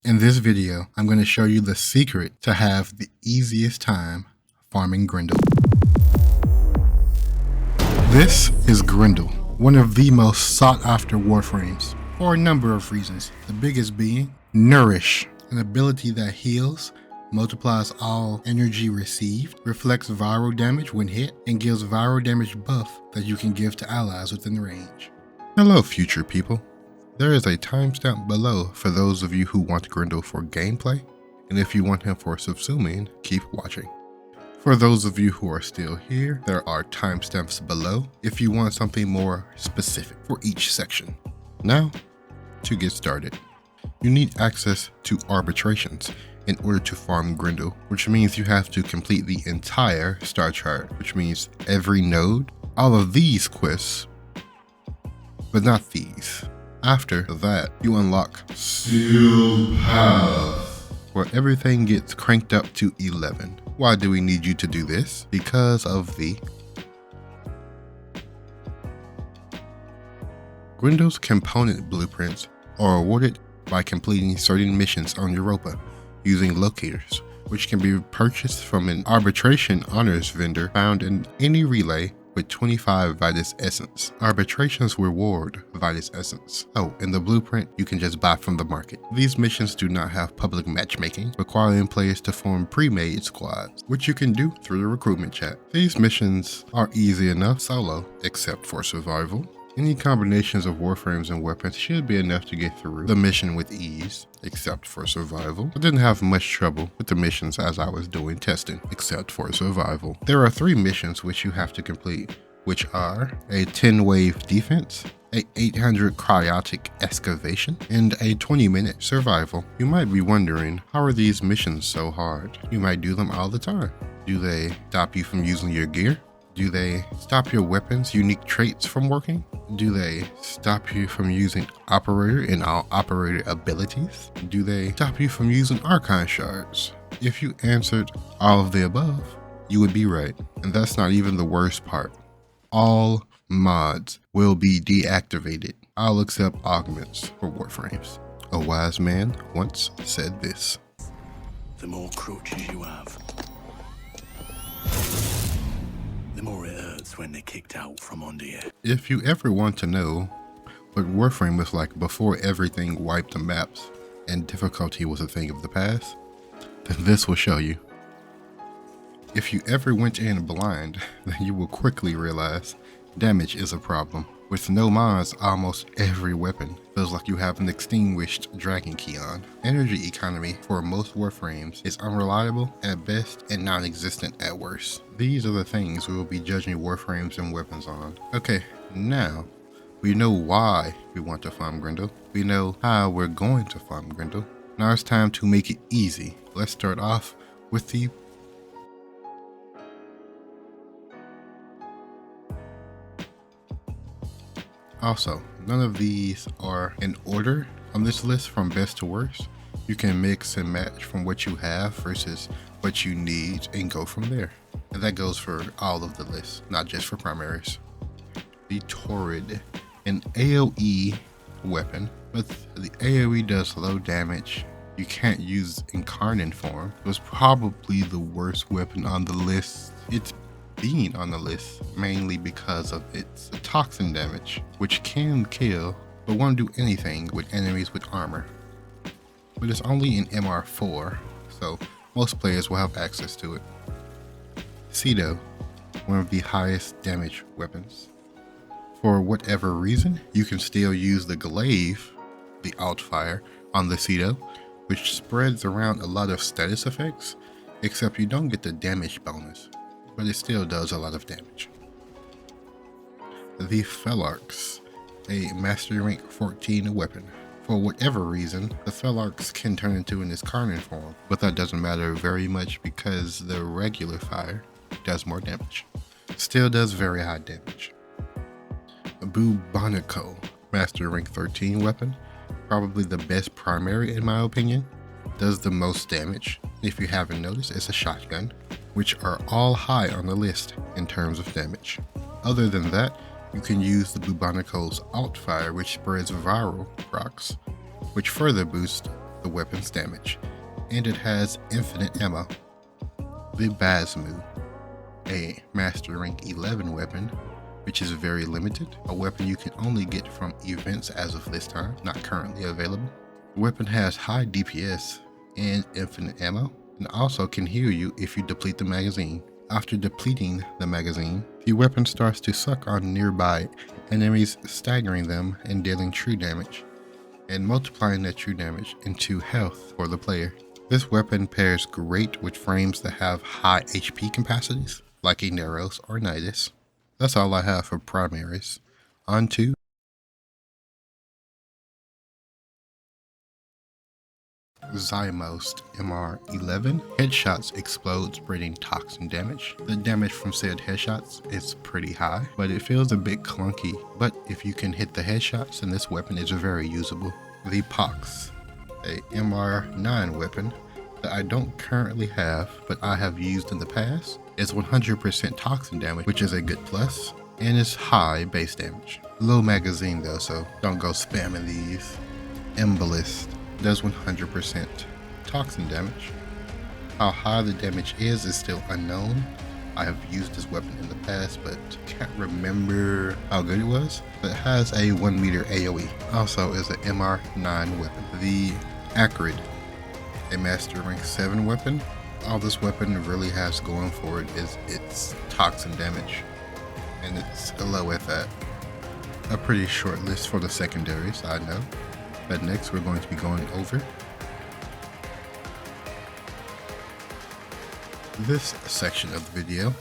In this video, I'm going to show you the secret to have the easiest time farming Grendel. This is Grendel, one of the most sought after Warframes, for a number of reasons, the biggest being Nourish, an ability that heals, multiplies all energy received, reflects viral damage when hit, and gives viral damage buff that you can give to allies within range. Hello future people. There is a timestamp below for those of you who want Grendel for gameplay, and if you want him for subsuming, keep watching. For those of you who are still here, there are timestamps below if you want something more specific for each section. Now, to get started, you need access to arbitrations in order to farm Grendel, which means you have to complete the entire star chart, which means every node, all of these quests, but not these. After that, you unlock Sealed Path, where everything gets cranked up to 11. Why do we need you to do this? Because of the Grendel's component blueprints are awarded by completing certain missions on Europa using locators, which can be purchased from an arbitration honors vendor found in any relay with 25 Vitus Essence. Arbitrations reward Vitus Essence. Oh, and the blueprint you can just buy from the market. These missions do not have public matchmaking, requiring players to form pre-made squads, which you can do through the recruitment chat. These missions are easy enough solo, except for survival. Any combinations of Warframes and weapons should be enough to get through the mission with ease, except for survival. I didn't have much trouble with the missions as I was doing testing, except for survival. There are 3 missions which you have to complete, which are a 10-wave defense, a 800 cryotic excavation, and a 20-minute survival. You might be wondering, how are these missions so hard? You might do them all the time. Do they stop you from using your gear? Do they stop your weapons' unique traits from working? Do they stop you from using operator and all operator abilities? Do they stop you from using archon shards? If you answered all of the above, you would be right. And that's not even the worst part. All mods will be deactivated. I'll accept augments for Warframes. A wise man once said this: the more crutches you have, the more it hurts when they're kicked out from under you. If you ever want to know what Warframe was like before everything wiped the maps and difficulty was a thing of the past, then this will show you. If you ever went in blind, then you will quickly realize damage is a problem. With no mods, almost every weapon feels like you have an extinguished dragon key on. Energy economy for most Warframes is unreliable at best and non-existent at worst. These are the things we will be judging Warframes and weapons on. Okay, now we know why we want to farm Grendel. We know how we're going to farm Grendel. Now it's time to make it easy. Let's start off with the Also, none of these are in order on this list from best to worst. You can mix and match from what you have versus what you need and go from there. And that goes for all of the lists, not just for primaries. The Torrid, an AoE weapon, but the AoE does low damage. You can't use Incarnate form. It was probably the worst weapon on the list. It's being on the list mainly because of its toxin damage, which can kill but won't do anything with enemies with armor. But it's only in MR4, so most players will have access to it. Cedo, one of the highest damage weapons. For whatever reason, you can still use the glaive, the alt fire, on the Cedo, which spreads around a lot of status effects, except you don't get the damage bonus, but it still does a lot of damage. The Felarx, a Master Rank 14 weapon. For whatever reason, the Felarx can turn into an Incarnate form, but that doesn't matter very much because the regular fire does more damage. Still does very high damage. Bubonico, Master Rank 13 weapon, probably the best primary in my opinion, does the most damage. If you haven't noticed, it's a shotgun, which are all high on the list in terms of damage. Other than that, you can use the Bubonico's alt fire, which spreads viral procs, which further boosts the weapon's damage, and it has infinite ammo. The Bazmu, a Master Rank 11 weapon, which is very limited, a weapon you can only get from events as of this time, not currently available. The weapon has high DPS and infinite ammo, and also can heal you if you deplete the magazine. After depleting the magazine, the weapon starts to suck on nearby enemies, staggering them and dealing true damage, and multiplying that true damage into health for the player. This weapon pairs great with frames that have high HP capacities, like a Neros or Nidus. That's all I have for primaries. On to Zymost MR11. Headshots explode, spreading toxin damage. The damage from said headshots is pretty high, but it feels a bit clunky. But if you can hit the headshots, then this weapon is very usable. The Pox, a MR9 weapon that I don't currently have, but I have used in the past, is 100% toxin damage, which is a good plus, and is high base damage. Low magazine though, so don't go spamming these. Embolist does 100% toxin damage. How high the damage is still unknown. I have used this weapon in the past, but can't remember how good it was. But it has a 1 meter AoE. Also is an MR9 weapon. The Acrid, a Master Rank 7 weapon. All this weapon really has going for it is its toxin damage, and it's low at that. A pretty short list for the secondaries, I know. But next we're going to be going over this section of the video.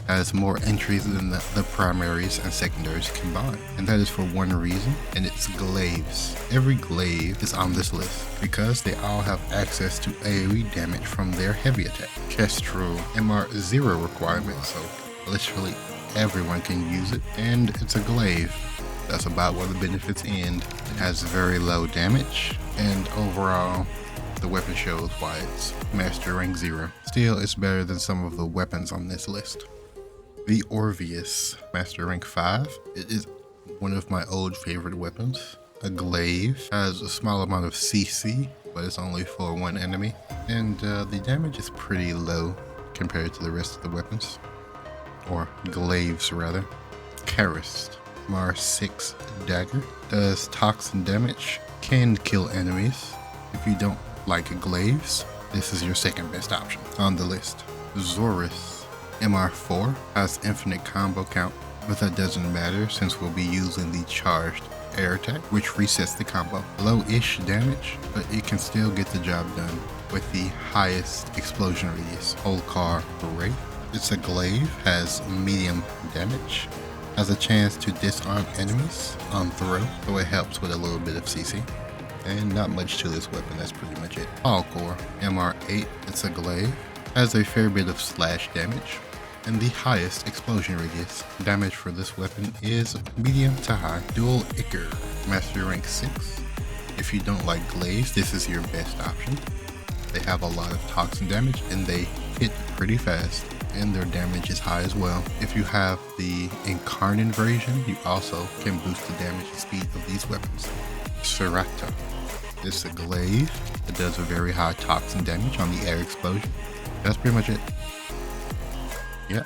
Has more entries than the primaries and secondaries combined, and that is for one reason, and it's glaives. Every glaive is on this list because they all have access to AoE damage from their heavy attack. Kestrel MR0 requirement, so literally everyone can use it, and it's a glaive. That's about where the benefits end. It has very low damage, and overall, the weapon shows why it's Master Rank 0. Still, it's better than some of the weapons on this list. The Orvius, Master Rank 5. It is one of my old favorite weapons. A glaive, has a small amount of CC, but it's only for one enemy, and the damage is pretty low compared to the rest of the weapons, or glaives rather. Karist, MR6 dagger, does toxin damage, can kill enemies. If you don't like glaives, this is your second best option on the list. Zorus, MR4, has infinite combo count, but that doesn't matter since we'll be using the charged air attack, which resets the combo. Low-ish damage, but it can still get the job done with the highest explosion radius. Holkar Wraith, it's a glaive, has medium damage, has a chance to disarm enemies on throw, so it helps with a little bit of CC. And not much to this weapon, that's pretty much it. Falcor, MR8, it's a glaive, has a fair bit of slash damage, and the highest explosion radius. Damage for this weapon is medium to high. Dual Ichor, Master Rank 6. If you don't like glaives, this is your best option. They have a lot of toxin damage, and they hit pretty fast, and their damage is high as well. If you have the Incarnate version, you also can boost the damage and speed of these weapons. Serata, it's a glaive. It does a very high toxin damage on the air explosion. That's pretty much it. Yep,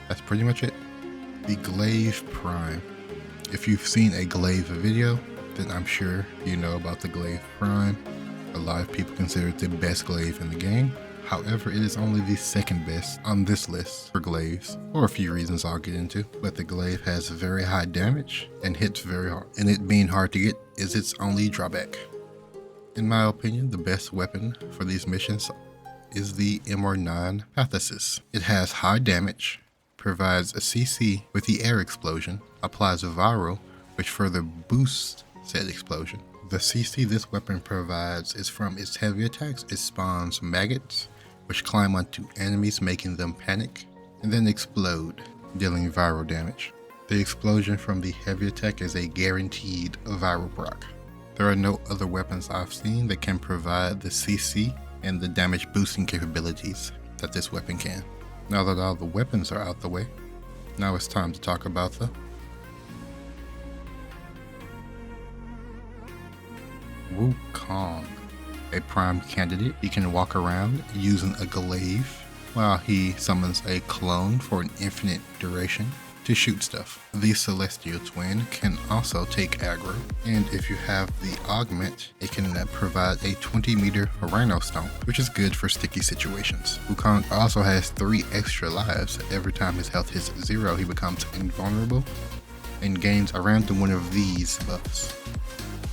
that's pretty much it. The Glaive Prime. If you've seen a glaive video, then I'm sure you know about the Glaive Prime. A lot of people consider it the best glaive in the game. However, it is only the second best on this list for glaives, for a few reasons I'll get into. But the glaive has very high damage and hits very hard, and it being hard to get is its only drawback. In my opinion, the best weapon for these missions is the MR9 Pathesis. It has high damage, provides a CC with the air explosion, applies a viral, which further boosts said explosion. The CC this weapon provides is from its heavy attacks. It spawns maggots, which climb onto enemies, making them panic, and then explode, dealing viral damage. The explosion from the heavy attack is a guaranteed viral proc. There are no other weapons I've seen that can provide the CC and the damage boosting capabilities that this weapon can. Now that all the weapons are out the way, now it's time to talk about the Wukong. a prime candidate. He can walk around using a glaive while he summons a clone for an infinite duration to shoot stuff. The Celestial Twin can also take aggro, and if you have the augment, it can provide a 20-meter Rhino Stomp, which is good for sticky situations. Wukong also has 3 extra lives. Every time his health hits 0, he becomes invulnerable and gains around one of these buffs.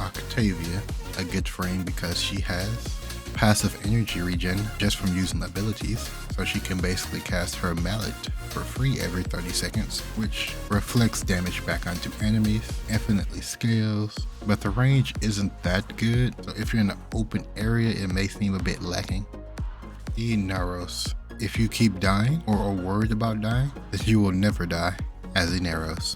Octavia, a good frame because she has passive energy regen just from using abilities, so she can basically cast her mallet for free every 30 seconds, which reflects damage back onto enemies, infinitely scales, but the range isn't that good, so if you're in an open area it may seem a bit lacking. Inaros, if you keep dying or are worried about dying, then you will never die as Inaros.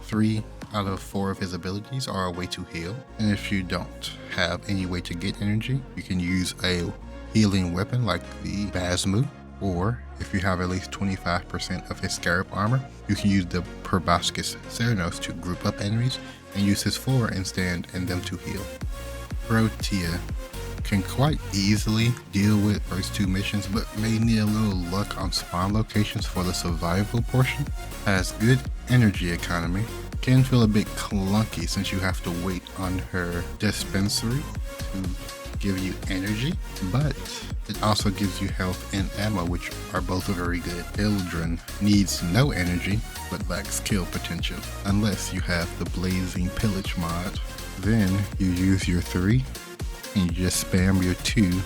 3 out of 4 of his abilities are a way to heal, and if you don't have any way to get energy, you can use a healing weapon like the Basmu, or if you have at least 25% of his Scarab armor, you can use the Proboscis Ceranos to group up enemies and use his 4 instead and them to heal. Protea can quite easily deal with first 2 missions, but may need a little luck on spawn locations for the survival portion. Has good energy economy, can feel a bit clunky since you have to wait on her dispensary to give you energy, but it also gives you health and ammo, which are both very good. Ildren needs no energy but lacks kill potential unless you have the Blazing Pillage mod. Then you use your 3 and you just spam your 2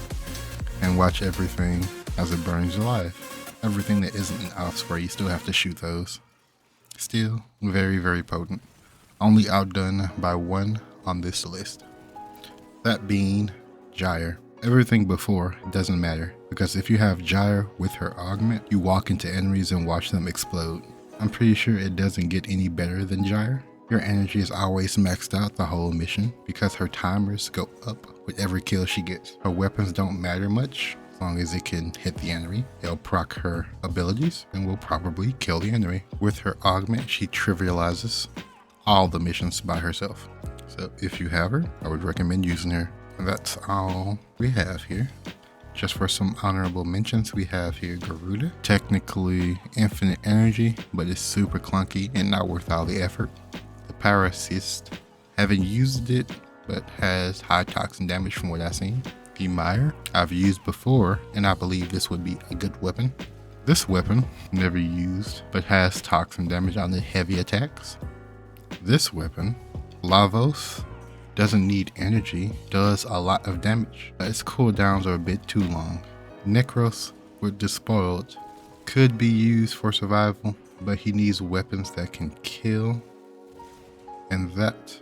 and watch everything as it burns alive. Everything that isn't an Osprey, you still have to shoot those. Still very, very potent. Only outdone by 1 on this list. That being Gyre. Everything before doesn't matter, because if you have Gyre with her augment, you walk into enemies and watch them explode. I'm pretty sure it doesn't get any better than Gyre. Your energy is always maxed out the whole mission because her timers go up with every kill she gets. Her weapons don't matter much. As long as it can hit the enemy, it'll proc her abilities and will probably kill the enemy. With her augment, she trivializes all the missions by herself. So if you have her, I would recommend using her. And that's all we have here. Just for some honorable mentions, we have here Garuda. Technically infinite energy, but it's super clunky and not worth all the effort. The Parasist, haven't used it, but has high toxin damage from what I've seen. The Mire, I've used before, and I believe this would be a good weapon. This weapon, never used, but has toxin damage on the heavy attacks. This weapon, Lavos, doesn't need energy, does a lot of damage, but its cooldowns are a bit too long. Necros with Despoiled could be used for survival, but he needs weapons that can kill, and that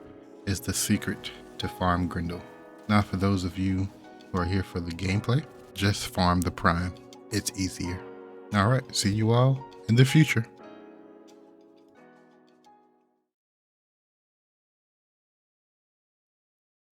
is the secret to farm Grendel. Now for those of you who are here for the gameplay, just farm the Prime. It's easier. Alright, see you all in the future.